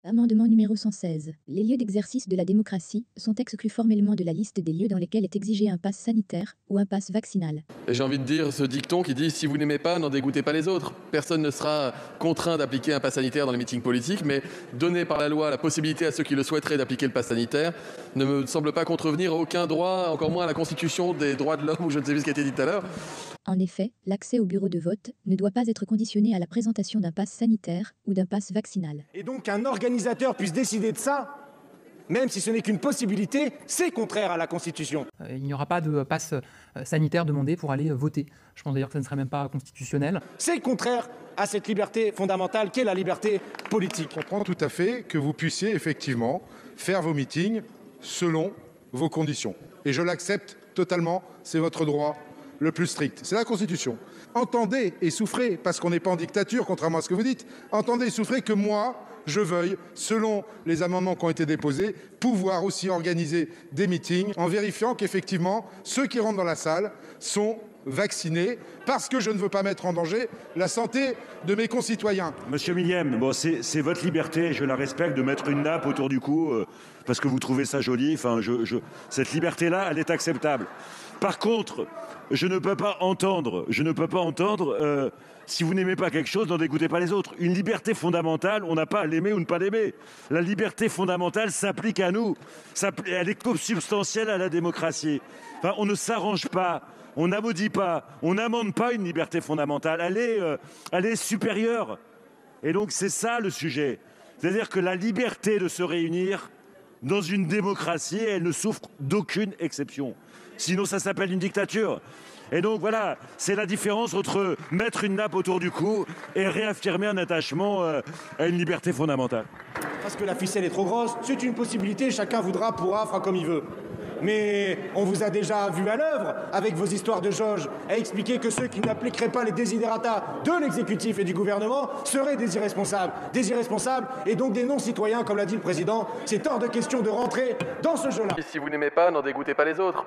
Amendement numéro 116. Les lieux d'exercice de la démocratie sont exclus formellement de la liste des lieux dans lesquels est exigé un pass sanitaire ou un pass vaccinal. Et j'ai envie de dire ce dicton qui dit « si vous n'aimez pas, n'en dégoûtez pas les autres ». Personne ne sera contraint d'appliquer un pass sanitaire dans les meetings politiques, mais donner par la loi la possibilité à ceux qui le souhaiteraient d'appliquer le pass sanitaire ne me semble pas contrevenir à aucun droit, encore moins à la Constitution des droits de l'homme ou je ne sais plus ce qui a été dit tout à l'heure. En effet, l'accès au bureau de vote ne doit pas être conditionné à la présentation d'un pass sanitaire ou d'un pass vaccinal. Et donc qu'un organisateur puisse décider de ça, même si ce n'est qu'une possibilité, c'est contraire à la Constitution. Il n'y aura pas de passe sanitaire demandé pour aller voter. Je pense d'ailleurs que ça ne serait même pas constitutionnel. C'est contraire à cette liberté fondamentale qu'est la liberté politique. Je comprends tout à fait que vous puissiez effectivement faire vos meetings selon vos conditions. Et je l'accepte totalement, c'est votre droit le plus strict. C'est la Constitution. Entendez et souffrez, parce qu'on n'est pas en dictature, contrairement à ce que vous dites, entendez et souffrez que moi, je veuille, selon les amendements qui ont été déposés, pouvoir aussi organiser des meetings en vérifiant qu'effectivement, ceux qui rentrent dans la salle sont vaccinés, parce que je ne veux pas mettre en danger la santé de mes concitoyens. Monsieur Millième, bon, c'est votre liberté, je la respecte, de mettre une nappe autour du cou, parce que vous trouvez ça joli. Enfin, cette liberté-là, elle est acceptable. Par contre, je ne peux pas entendre, si vous n'aimez pas quelque chose, n'en dégoûtez pas les autres. Une liberté fondamentale, on n'a pas à l'aimer ou ne pas l'aimer. La liberté fondamentale s'applique à nous. Elle est consubstantielle à la démocratie. Enfin, on ne s'arrange pas, on n'amaudit pas, on n'amende pas une liberté fondamentale. Elle est supérieure. Et donc c'est ça le sujet. C'est-à-dire que la liberté de se réunir dans une démocratie, elle ne souffre d'aucune exception. Sinon, ça s'appelle une dictature. Et donc voilà, c'est la différence entre mettre une nappe autour du cou et réaffirmer un attachement à une liberté fondamentale. Parce que la ficelle est trop grosse, c'est une possibilité, chacun voudra, pourra, fera comme il veut. Mais on vous a déjà vu à l'œuvre, avec vos histoires de jauge, à expliquer que ceux qui n'appliqueraient pas les desiderata de l'exécutif et du gouvernement seraient des irresponsables. Des irresponsables et donc des non-citoyens, comme l'a dit le président. C'est hors de question de rentrer dans ce jeu-là. Si vous n'aimez pas, n'en dégoûtez pas les autres.